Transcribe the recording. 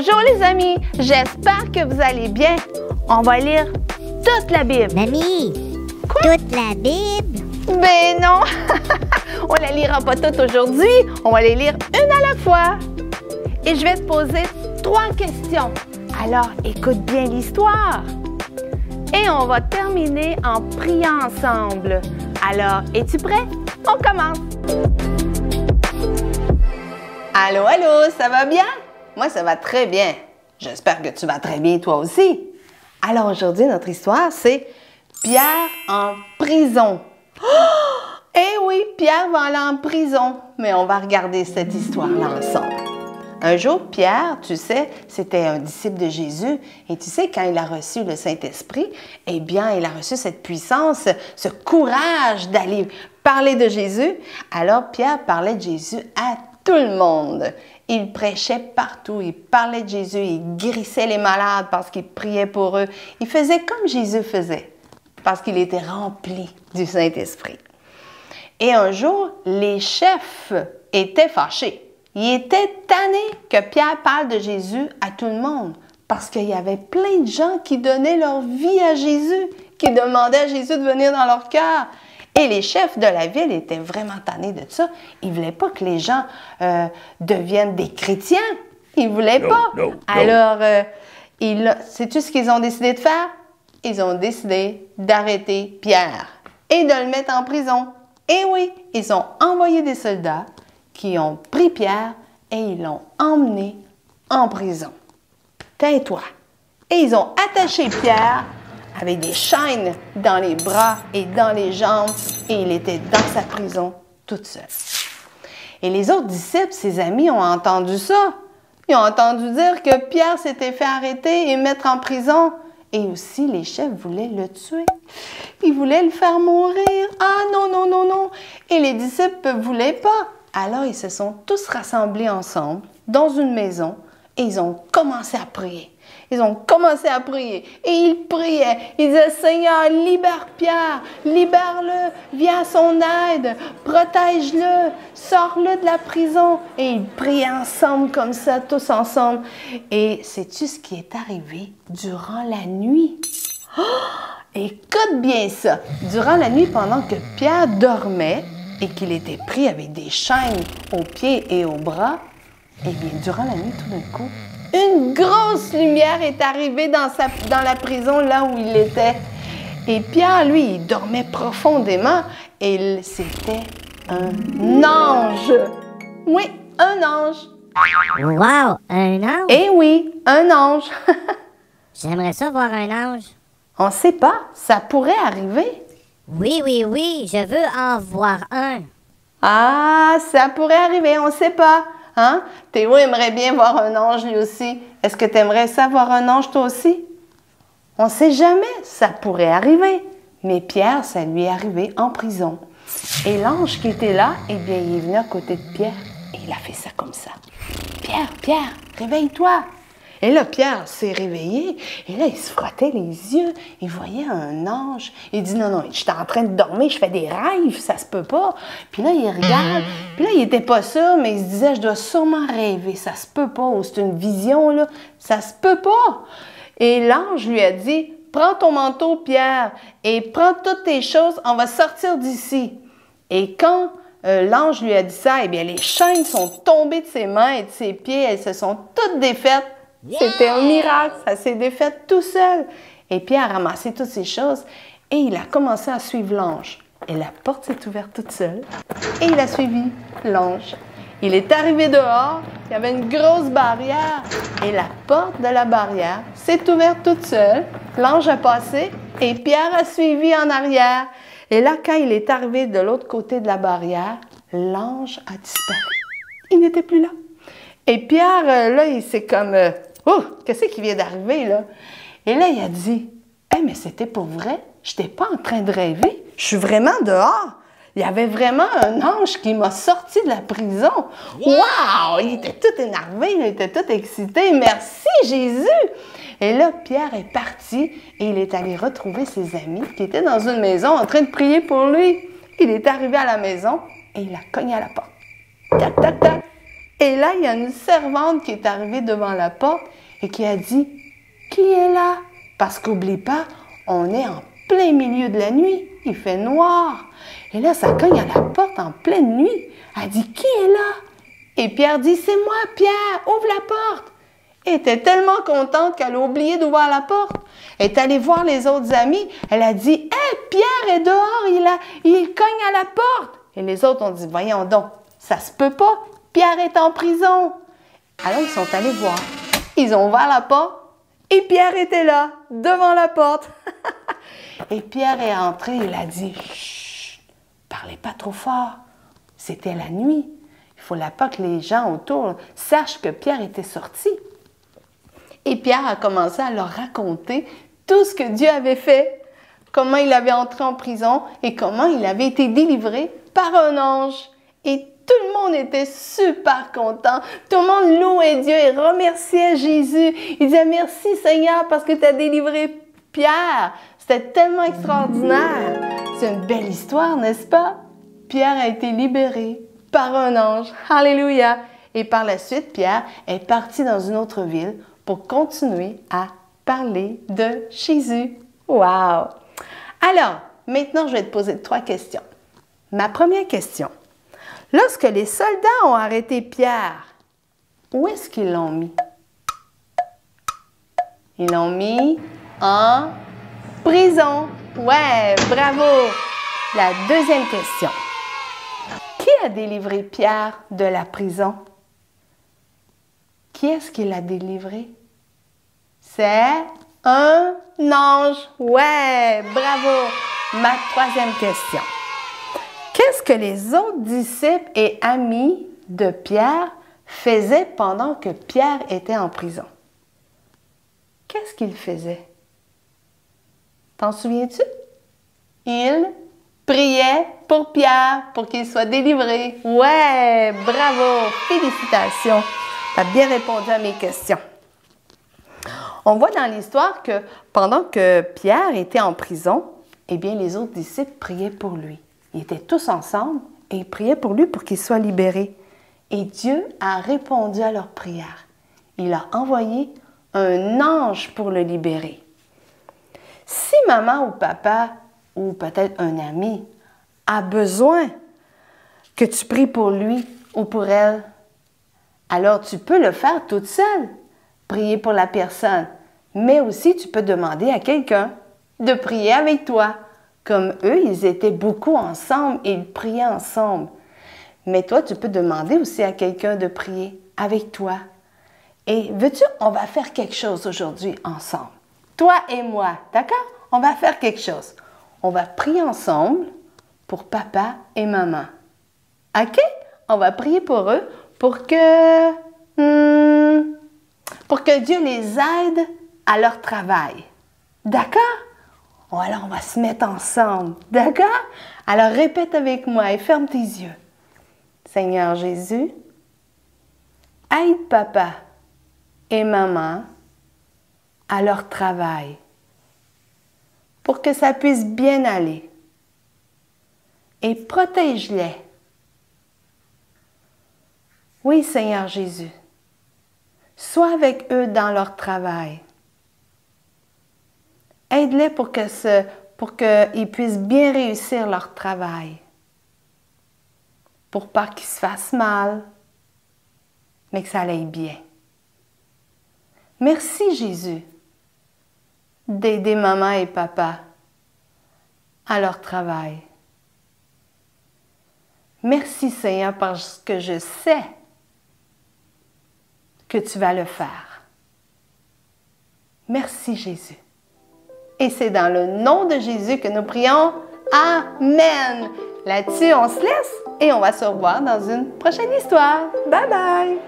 Bonjour les amis, j'espère que vous allez bien. On va lire toute la Bible. Mamie, toute la Bible? Ben non, on la lira pas toute aujourd'hui, on va les lire une à la fois. Et je vais te poser 3 questions. Alors écoute bien l'histoire. Et on va terminer en priant ensemble. Alors, es-tu prêt? On commence. Allô, allô, ça va bien? Moi, ça va très bien. J'espère que tu vas très bien toi aussi. Alors aujourd'hui, notre histoire, c'est Pierre en prison. Oh! Eh oui, Pierre va aller en prison. Mais on va regarder cette histoire-là ensemble. Un jour, Pierre, tu sais, c'était un disciple de Jésus. Et tu sais, quand il a reçu le Saint-Esprit, eh bien, il a reçu cette puissance, ce courage d'aller parler de Jésus. Alors, Pierre parlait de Jésus à tout le monde. Il prêchait partout, il parlait de Jésus, il guérissait les malades parce qu'il priait pour eux. Il faisait comme Jésus faisait, parce qu'il était rempli du Saint-Esprit. Et un jour, les chefs étaient fâchés. Ils étaient tannés que Pierre parle de Jésus à tout le monde, parce qu'il y avait plein de gens qui donnaient leur vie à Jésus, qui demandaient à Jésus de venir dans leur cœur. Et les chefs de la ville étaient vraiment tannés de ça. Ils ne voulaient pas que les gens deviennent des chrétiens. Ils ne voulaient pas. Alors, sais-tu ce qu'ils ont décidé de faire? Ils ont décidé d'arrêter Pierre et de le mettre en prison. Et oui, ils ont envoyé des soldats qui ont pris Pierre et ils l'ont emmené en prison. Tais-toi. Et ils ont attaché Pierre avec des chaînes dans les bras et dans les jambes, et il était dans sa prison toute seule. Et les autres disciples, ses amis, ont entendu ça. Ils ont entendu dire que Pierre s'était fait arrêter et mettre en prison. Et aussi, les chefs voulaient le tuer. Ils voulaient le faire mourir. Ah non, non, non, non. Et les disciples ne voulaient pas. Alors, ils se sont tous rassemblés ensemble dans une maison et ils ont commencé à prier. Ils ont commencé à prier et ils priaient. Ils disaient, Seigneur, libère Pierre, libère-le, viens à son aide, protège-le, sors-le de la prison. Et ils priaient ensemble comme ça, tous ensemble. Et sais-tu ce qui est arrivé durant la nuit? Oh! Écoute bien ça. Durant la nuit, pendant que Pierre dormait et qu'il était pris avec des chaînes aux pieds et aux bras, eh bien, durant la nuit, tout d'un coup, une grosse lumière est arrivée dans la prison, là où il était. Et Pierre, lui, il dormait profondément et c'était un ange. Oui, un ange. Wow, un ange? Eh oui, un ange. J'aimerais ça voir un ange. On ne sait pas, ça pourrait arriver. Oui, oui, oui, je veux en voir un. Ah, ça pourrait arriver, on ne sait pas. Hein? Théo aimerait bien voir un ange lui aussi. Est-ce que tu aimerais ça voir un ange toi aussi? On ne sait jamais, ça pourrait arriver. Mais Pierre, ça lui est arrivé en prison. Et l'ange qui était là, eh bien, il est venu à côté de Pierre et il a fait ça comme ça. Pierre, Pierre, réveille-toi! Et là, Pierre s'est réveillé et là, il se frottait les yeux. Il voyait un ange. Il dit, non, non, j'étais en train de dormir, je fais des rêves, ça se peut pas. Puis là, il regarde. Puis là, il était pas sûr, mais il se disait, je dois sûrement rêver, ça se peut pas. Ou c'est une vision, là, ça se peut pas. Et l'ange lui a dit, prends ton manteau, Pierre, et prends toutes tes choses, on va sortir d'ici. Et quand l'ange lui a dit ça, eh bien, les chaînes sont tombées de ses mains et de ses pieds, elles se sont toutes défaites. C'était un miracle, ça s'est défait tout seul. Et Pierre a ramassé toutes ces choses et il a commencé à suivre l'ange. Et la porte s'est ouverte toute seule et il a suivi l'ange. Il est arrivé dehors, il y avait une grosse barrière et la porte de la barrière s'est ouverte toute seule. L'ange a passé et Pierre a suivi en arrière. Et là, quand il est arrivé de l'autre côté de la barrière, l'ange a disparu. Il n'était plus là. Et Pierre, là, il s'est comme... oh, qu'est-ce qui vient d'arriver, là? Et là, il a dit, hey, mais c'était pour vrai. Je n'étais pas en train de rêver. Je suis vraiment dehors. Il y avait vraiment un ange qui m'a sorti de la prison. Wow! Il était tout énervé, il était tout excité. Merci, Jésus! Et là, Pierre est parti et il est allé retrouver ses amis qui étaient dans une maison en train de prier pour lui. Il est arrivé à la maison et il a cogné à la porte. Tac, tac, tac. Et là, il y a une servante qui est arrivée devant la porte et qui a dit, « Qui est là? » Parce qu'oublie pas, on est en plein milieu de la nuit, il fait noir. Et là, ça cogne à la porte en pleine nuit. Elle dit, « Qui est là? » Et Pierre dit, « C'est moi, Pierre, ouvre la porte. » Elle était tellement contente qu'elle a oublié d'ouvrir la porte. Elle est allée voir les autres amis. Elle a dit, « Hé, Pierre est dehors, il cogne à la porte. » Et les autres ont dit, « Voyons donc, ça se peut pas, Pierre est en prison. » Alors ils sont allés voir. Ils ont ouvert la porte et Pierre était là, devant la porte. Et Pierre est entré, il a dit, « Chut, parlez pas trop fort. C'était la nuit. Il ne fallait pas que les gens autour sachent que Pierre était sorti. » Et Pierre a commencé à leur raconter tout ce que Dieu avait fait, comment il avait entré en prison et comment il avait été délivré par un ange. Et tout le monde était super content. Tout le monde louait Dieu et remerciait Jésus. Il disait, « Merci Seigneur parce que tu as délivré Pierre. » C'était tellement extraordinaire. C'est une belle histoire, n'est-ce pas? Pierre a été libéré par un ange. Alléluia! Et par la suite, Pierre est parti dans une autre ville pour continuer à parler de Jésus. Wow! Alors, maintenant, je vais te poser 3 questions. Ma première question. Lorsque les soldats ont arrêté Pierre, où est-ce qu'ils l'ont mis? Ils l'ont mis en prison. Ouais, bravo! La deuxième question. Qui a délivré Pierre de la prison? Qui est-ce qui l'a délivré? C'est un ange. Ouais, bravo! Ma troisième question. Qu'est-ce que les autres disciples et amis de Pierre faisaient pendant que Pierre était en prison? Qu'est-ce qu'ils faisaient? T'en souviens-tu? Ils priaient pour Pierre, pour qu'il soit délivré. Ouais, bravo! Félicitations! Tu as bien répondu à mes questions. On voit dans l'histoire que pendant que Pierre était en prison, eh bien, les autres disciples priaient pour lui. Ils étaient tous ensemble et ils priaient pour lui pour qu'il soit libéré. Et Dieu a répondu à leurs prières. Il a envoyé un ange pour le libérer. Si maman ou papa, ou peut-être un ami, a besoin que tu pries pour lui ou pour elle, alors tu peux le faire toute seule, prier pour la personne. Mais aussi, tu peux demander à quelqu'un de prier avec toi. Comme eux, ils étaient beaucoup ensemble et ils priaient ensemble. Mais toi, tu peux demander aussi à quelqu'un de prier avec toi. Et veux-tu, on va faire quelque chose aujourd'hui ensemble. Toi et moi, d'accord? On va faire quelque chose. On va prier ensemble pour papa et maman. OK? On va prier pour eux pour que Dieu les aide à leur travail. D'accord? Alors, on va se mettre ensemble. D'accord? Alors, répète avec moi et ferme tes yeux. Seigneur Jésus, aide papa et maman à leur travail pour que ça puisse bien aller. Et protège-les. Oui, Seigneur Jésus, sois avec eux dans leur travail. Aide-les pour qu'ils puissent bien réussir leur travail. Pour pas qu'ils se fassent mal, mais que ça aille bien. Merci Jésus d'aider maman et papa à leur travail. Merci Seigneur parce que je sais que tu vas le faire. Merci Jésus. Et c'est dans le nom de Jésus que nous prions. Amen. Là-dessus, on se laisse et on va se revoir dans une prochaine histoire. Bye bye.